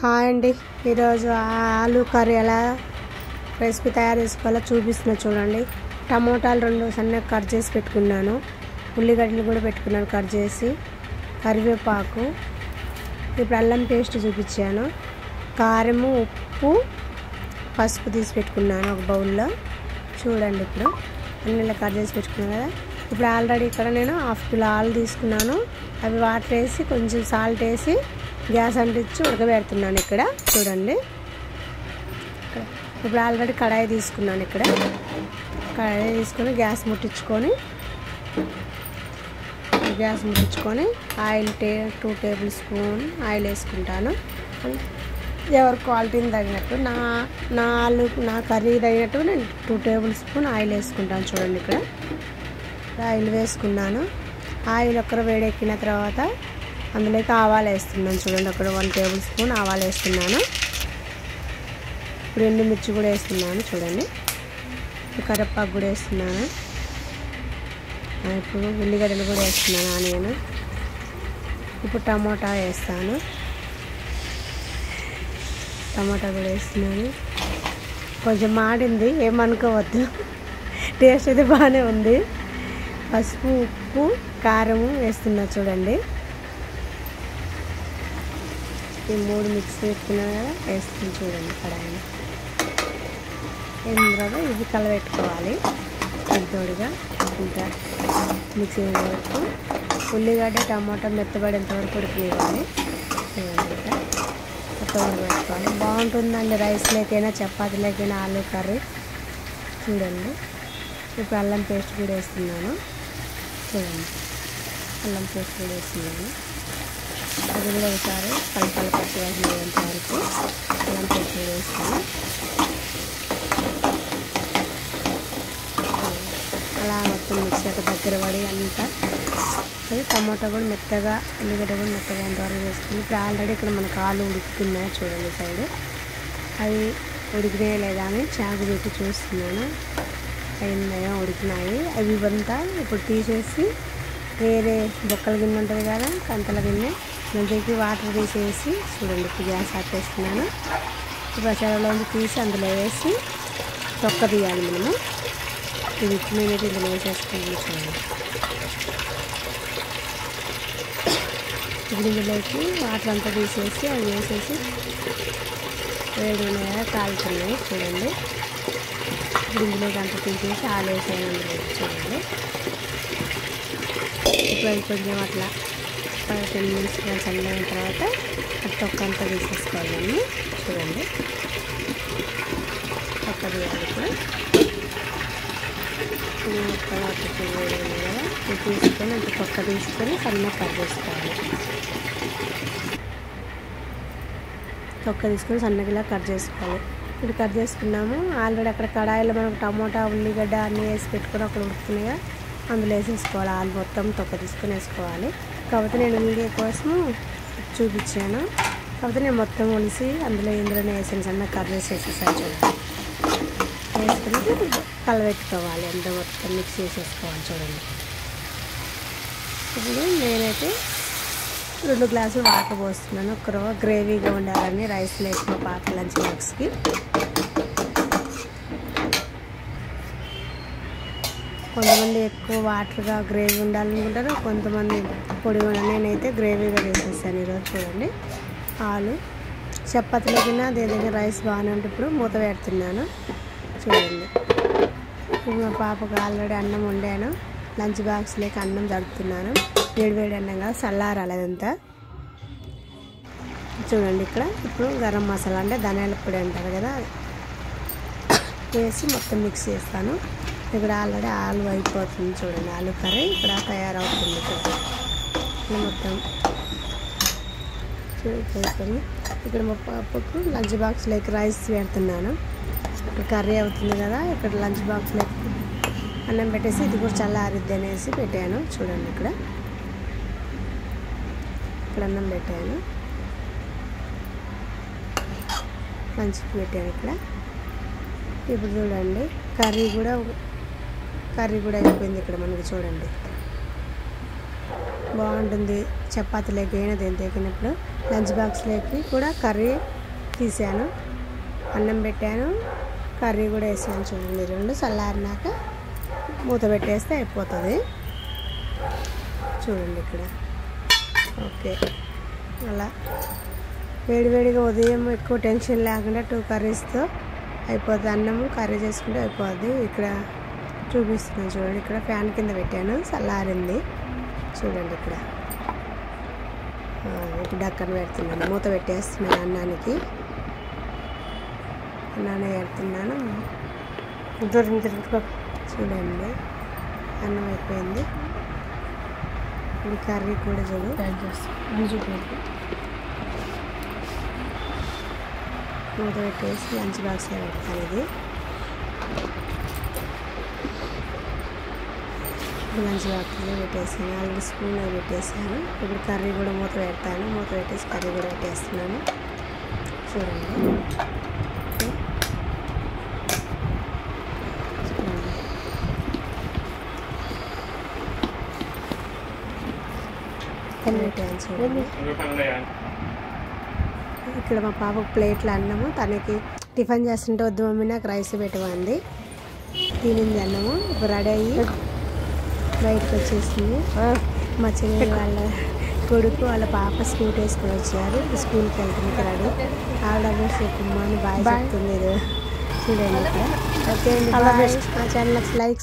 Hi అండి, ఈరోజు ఆలు కర్రీ ఎలా రెసిపీ తయారు చేసుకోవాలో చూపిస్తున్నా చూడండి. టమోటాలు 2 సన్నగా కట్ చేసి పెట్టుకున్నాను. ఉల్లిగడ్డలు కూడా పెట్టుకున్నాను కట్ చేసి. కరివేపాకు, ఇప్పుడు అల్లం పేస్ట్ చూపించాను. కారము, ఉప్పు, పసుపు తీసి పెట్టుకున్నాను ఒక బౌల్లో. చూడండి ఇప్పుడు అన్నీ ఇలా కట్ చేసి పెట్టుకున్నాను కదా. ఇప్పుడు ఆల్రెడీ ఇక్కడ నేను 1/2 కిలో ఆలు తీసుకున్నాను. అవి వాటర్ వేసి కొంచెం సాల్ట్ వేసి గ్యాస్ అంటించి ఉడకబెడుతున్నాను. ఇక్కడ చూడండి, ఇప్పుడు ఆల్రెడీ కడాయి తీసుకున్నాను. ఇక్కడ కడాయి తీసుకొని గ్యాస్ ముట్టించుకొని ఆయిల్ 2 టేబుల్ స్పూన్ ఆయిల్ వేసుకుంటాను. ఎవరి క్వాలిటీని తగినట్టు నా కర్రీ తగినట్టు నేను 2 టేబుల్ స్పూన్ ఆయిల్ వేసుకుంటాను. చూడండి ఇక్కడ ఆయిల్ వేసుకున్నాను. ఆయిల్ ఒక్కరు వేడెక్కిన తర్వాత అందులోకి ఆవాలు వేస్తున్నాను. చూడండి అక్కడ 1 టేబుల్ స్పూన్ ఆవాలు వేస్తున్నాను. ఇప్పుడు ఎండుమిర్చి కూడా వేస్తున్నాను. చూడండి కరివేపాకు కూడా వేస్తున్నాను. ఇప్పుడు ఉల్లిగడ్డలు కూడా వేస్తున్నాను, ఆనియన్. ఇప్పుడు టమోటా వేస్తాను. టమోటా కూడా వేస్తున్నాను. కొంచెం మాడింది, ఏమనుకోవద్దు, టేస్ట్ అయితే బాగానే ఉంది. పసుపు, ఉప్పు, కారము వేస్తున్నా. చూడండి ఈ 3 మిక్స్ పెట్టుకున్నా కదా, వేస్తుంది. చూడండి కడాయిని ఇందులో ఇది కలబెట్టుకోవాలి. తోడుగా ఇంకా మిక్సీ వరకు ఉల్లిగడ్డ టమాటా మెత్తబడేంత వరకు ఉడికివ్వాలి. చూడండి మొత్తం ఉడకబెట్టుకోవాలి. బాగుంటుందండి రైస్లోకైనా చపాతీలోకైనా ఆలు కర్రీ. చూడండి ఇప్పుడు అల్లం పేస్ట్ కూడా వేస్తున్నాను. చూడండి అల్లం పేస్ట్ కూడా వేస్తున్నాను. అది కూడా ఒకసారి పలుపలు పచ్చి వాసన వేసేంత వరకు అల్లం పేస్ట్ కూడా వేస్తాను. అలా మొత్తం మిక్సీ దగ్గర పడి అంతా టమాటా కూడా మెత్తగా, ఉల్లిగడ్డ కూడా మెత్తగా అంతవరకు వేసుకుని ఇప్పుడు ఆల్రెడీ ఇక్కడ మనకు ఆలు ఉడుకుతున్నాయి. చూడండి సైడ్ అవి ఉడికినాయా లేదా అని చాకు పెట్టి చూస్తున్నాను. అయిందయా ఉడికినాయి. అవి ఇవంతా ఇప్పుడు తీసేసి వేరే బొక్కల గిన్నె ఉంటుంది కదా, కంతల గిన్నె, దాంట్లోకి వాటర్ తీసేసి చూడండి ఇప్పుడు గ్యాస్ ఆపేస్తున్నాను. ఇప్పుడు చెరలోంచి తీసి అందులో వేసి తొక్క తీయాలి మనము. ఇది నేనైతే ఇందులో వేసేసుకుంటాను. చూడండి ఇప్పుడు ఇందులోకి వాటర్ అంతా తీసేసి అవి వేసేసి వేడి ఉన్నాయా కాలుతున్నాయి. చూడండి ఇప్పుడు ఇందులోకి అంతా తీసేసి ఆలు వేసాను అందులో. చూడండి ఇప్పుడు అది కొంచెం అట్లా 10 మినిట్స్ చల్లైన తర్వాత తొక్క అంతా తీసేసుకోవాలండి. చూడండి తొక్క తీయాలి. ఇప్పుడు తర్వాత వేడి ఉంది కదా, ఇది తీసుకొని అంత తొక్క తీసుకొని సన్నగా కట్ చేసుకోవాలి. తొక్క తీసుకొని సన్నగా ఇలా కట్ చేసుకోవాలి. ఇప్పుడు కట్ చేసుకున్నాము. ఆల్రెడీ అక్కడ కడాయిలో మనకు టమోటా, ఉల్లిగడ్డ అన్నీ వేసి పెట్టుకొని అక్కడ ఉడుకుతున్నాయా, అందులో వేసేసుకోవాలి. ఆలు మొత్తం తొక్క తీసుకొని వేసుకోవాలి. కాకపోతే నేను వీడియో కోసం చూపించాను. కాకపోతే నేను మొత్తం ఒలిసి ఇందులోనే వేసాను. సన్నగా కట్ చేసి వేసేసాను. చూడండి వేసుకుని కలబెట్టుకోవాలి. అంతా మొత్తం మిక్స్ చేసేసుకోవాలి. చూడండి ఇప్పుడు నేనైతే 2 గ్లాసులు వాటర్ పోస్తున్నాను. ఒక గ్రేవీగా ఉండాలని రైస్లో వేసిన పాప లంచ్ బాక్స్కి. కొంతమంది ఎక్కువ వాటర్గా గ్రేవీ ఉండాలనుకుంటారు, కొంతమంది పొడిగా. నేనైతే గ్రేవీగా వేసేసాను ఈరోజు. చూడండి ఆలు చపాతీలోకినా ఏదైనా రైస్ బాగానే ఉంటే ఇప్పుడు మూత పెడుతున్నాను. చూడండి ఇప్పుడు మా పాపకు ఆల్రెడీ అన్నం వండాను. లంచ్ బాక్స్లోకి అన్నం జరుపుతున్నాను. వేడి అన్నం కదా, చల్లారాలి అదంతా. చూడండి ఇక్కడ ఇప్పుడు గరం మసాలా అంటే ధనియాల పొడి అంటారు కదా, వేసి మొత్తం మిక్స్ చేస్తాను. ఇక్కడ ఆల్రెడీ ఆలు అయిపోతుంది. చూడండి ఆలు కర్రీ ఇక్కడ తయారవుతుంది. మొత్తం చూస్తాను. ఇక్కడ మా పాపకు లంచ్ బాక్స్లోకి రైస్ పెడుతున్నాను. ఇక్కడ కర్రీ అవుతుంది కదా, ఇక్కడ లంచ్ బాక్స్లోకి అన్నం పెట్టేసి ఇది కూడా చల్లారిద్ది అనేసి పెట్టాను. చూడండి ఇక్కడ అన్నం పెట్టాను, లంచ్కి పెట్టాను ఇక్కడ. ఇప్పుడు చూడండి కర్రీ కూడా అయిపోయింది ఇక్కడ మనకి. చూడండి బాగుంటుంది చపాతీలోకి అయినా దేనికైనప్పుడు. లంచ్ బాక్స్లోకి కూడా కర్రీ తీసాను, అన్నం పెట్టాను, కర్రీ కూడా వేసాను. చూడండి, రెండు చల్లారినాక మూత పెట్టేస్తే అయిపోతుంది. చూడండి ఇక్కడ. ఓకే, అలా వేడివేడిగా ఉదయం ఎక్కువ టెన్షన్ లేకుండా 2 కర్రీస్తో అయిపోతుంది. అన్నము కర్రీ చేసుకుంటే అయిపోద్ది. ఇక్కడ చూపిస్తున్నాను చూడండి, ఇక్కడ ఫ్యాన్ కింద పెట్టాను, చల్లారింది. చూడండి ఇక్కడ. ఇప్పుడు డక్కన పెడుతున్నాను, మూత పెట్టేస్తున్నాను. అన్నానికి అన్నాన్ని పెడుతున్నాను. చూడండి, అన్నం అయిపోయింది. ఇప్పుడు కర్రీ కూడా మూత పెట్టేసి లంచ్ బాక్స్లో పెడతాను. ఇది లంచ్ బాక్స్లో పెట్టేసాను, ఆల్రెడీ స్పూన్లో పెట్టేసాను. ఇప్పుడు కర్రీ కూడా మూత పెడతాను, మూత పెట్టేసి కర్రీ కూడా పెట్టేస్తున్నాను. చూడండి, చూడండి. ఇక్కడ మా పాపకు ప్లేట్లో అన్నము, తనకి టిఫిన్ చేస్తుంటే వద్దు మమ్మీ నాకు రైస్ పెట్టమంది, తినింది అన్నము. ఇప్పుడు రెడీ అయ్యి బయటకు వచ్చేసింది. మా చెల్లి వాళ్ళ కొడుకు వాళ్ళ పాప స్కూటీ వేసుకొని వచ్చారు. స్కూల్కి వెళ్తుంది. రెడీ ఆవిడ చెప్పమ్మా అని బాగా చెప్తుంది. చూడండి ఇక్కడ. ఓకే అండి, మా ఛానల్ లైక్